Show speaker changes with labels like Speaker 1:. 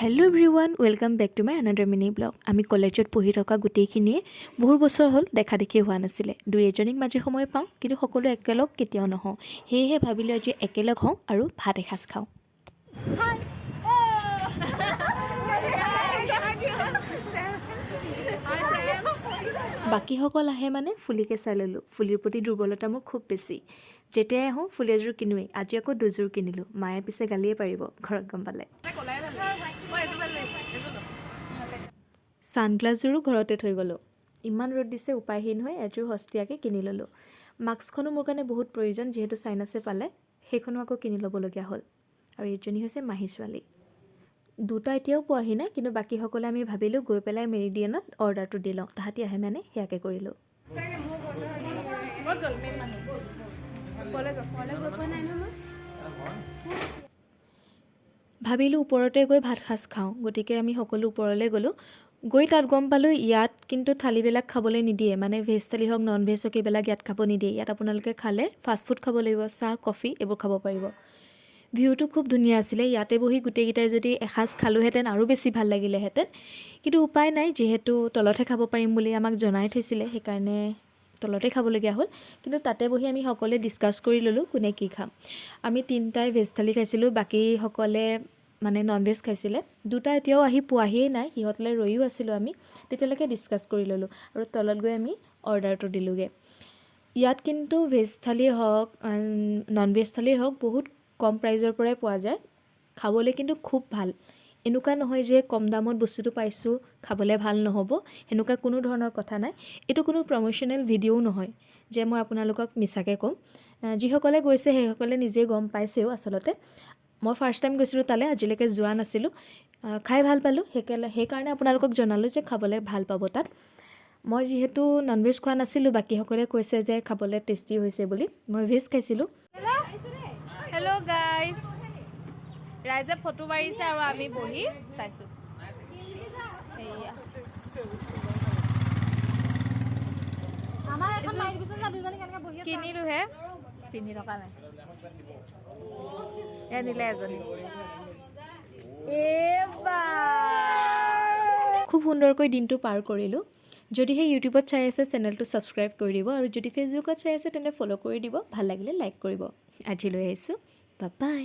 Speaker 1: Hello' everyone, welcome back to my another mini blog. আমি কলেজত পঢ়ি থকা গোটেইখিনিয়ে বহু বছৰ হ'ল দেখা দেখি হোৱা নাছিলে। দুই এজনীক মাজে সময়ে পাওঁ, কিন্তু সকলো একেলগ কেতিয়াও নহওঁ। সেয়েহে ভাবিলোঁ আজি একেলগ হওঁ আৰু ভাত এসাঁজ খাওঁ। বাকীসকল আহে মানে ফুলিকে চাই ল'লোঁ। ফুলিৰ প্ৰতি দুৰ্বলতা মোৰ খুব বেছি। যেতিয়াই আহোঁ ফুলি এযোৰ কিনোৱেই। আজি আকৌ দুযোৰ কিনিলোঁ। মায়ে পিছে গালিয়ে পাৰিব ঘৰত গম পালে। ছানগ্লাছযোৰো ঘৰতে থৈ গ'লোঁ। ইমান ৰ'দ দিছে, উপায়হীন হৈ এযোৰ সস্তীয়াকৈ কিনি ল'লোঁ। মাস্কখনো মোৰ কাৰণে বহুত প্ৰয়োজন, যিহেতু চাইনাছে পালে সেইখনো আকৌ কিনি ল'বলগীয়া হ'ল। আৰু এইজনী হৈছে মাহী ছোৱালী। দুটা এতিয়াও পোৱাহি নাই, কিন্তু বাকীসকলে আমি ভাবিলোঁ গৈ পেলাই মেৰিডিয়ানত অৰ্ডাৰটো দি লওঁ। তাহাঁতি আহে মানে সেয়াকে কৰিলোঁ। ভাবিলোঁ ওপৰতে গৈ ভাত সাজ খাওঁ, গতিকে আমি সকলো ওপৰলৈ গ'লোঁ। গৈ তাত গম পালোঁ ইয়াত কিন্তু থালিবিলাক খাবলৈ নিদিয়ে, মানে ভেজ থালি হওক নন ভেজ হওক এইবিলাক ইয়াত খাব নিদিয়ে। ইয়াত আপোনালোকে খালে ফাষ্টফুড খাব লাগিব, চাহ কফি এইবোৰ খাব পাৰিব। ভিউটো খুব ধুনীয়া আছিলে। ইয়াতে বহি গোটেইকেইটাই যদি এসাঁজ খালোঁহেঁতেন আৰু বেছি ভাল লাগিলেহেঁতেন, কিন্তু উপায় নাই, যিহেতু তলতহে খাব পাৰিম বুলি আমাক জনাই থৈছিলে, সেইকাৰণে তলতে খাবলগীয়া হ'ল। কিন্তু তাতে বহি আমি সকলোৱে ডিছকাছ কৰি ল'লোঁ কোনে কি খাম। আমি তিনিটাই ভেজ থালি খাইছিলোঁ, বাকীসকলে মানে নন ভেজ খাইছিলে। দুটা এতিয়াও আহি পোৱাহিয়েই নাই, সিহঁতলৈ ৰৈও আছিলোঁ আমি। তেতিয়ালৈকে ডিছকাছ কৰি ল'লোঁ আৰু তলত গৈ আমি অৰ্ডাৰটো দিলোঁগৈ। ইয়াত কিন্তু ভেজ থালি হওক নন ভেজ থালিয়েই হওক বহুত কম প্ৰাইজৰ পৰাই পোৱা যায়। খাবলৈ কিন্তু খুব ভাল। এনেকুৱা নহয় যে কম দামত বস্তুটো পাইছোঁ খাবলৈ ভাল নহ'ব, সেনেকুৱা কোনো ধৰণৰ কথা নাই। এইটো কোনো প্ৰমোশ্যনেল ভিডিঅ'ও নহয় যে মই আপোনালোকক মিছাকৈ ক'ম। যিসকলে গৈছে সেইসকলে নিজেই গম পাইছেও। আচলতে মই ফাৰ্ষ্ট টাইম গৈছিলোঁ তালৈ, আজিলৈকে যোৱা নাছিলোঁ। খাই ভাল পালোঁ, সেইকাৰণে আপোনালোকক জনালোঁ যে খাবলৈ ভাল পাব তাত। মই যিহেতু নন ভেজ খোৱা নাছিলোঁ, বাকীসকলে কৈছে যে খাবলৈ টেষ্টি হৈছে বুলি। মই ভেজ খাইছিলোঁ।
Speaker 2: হেল্ল' গাইজ, ৰাইজে ফটো মাৰিছে আৰু আমি বহি চাইছোঁ। কিনিলোহে, পিন্ধি থকা নাই। নিলে এজনী।
Speaker 1: খুব সুন্দৰকৈ দিনটো পাৰ কৰিলোঁ। যদিহে ইউটিউবত চাই আছে চেনেলটো ছাবস্ক্ৰাইব কৰি দিব, আৰু যদি ফেচবুকত চাই আছে তেন্তে ফ'ল' কৰি দিব। ভাল লাগিলে লাইক কৰিব। আজিলৈ আহিছোঁ, বাই বাই।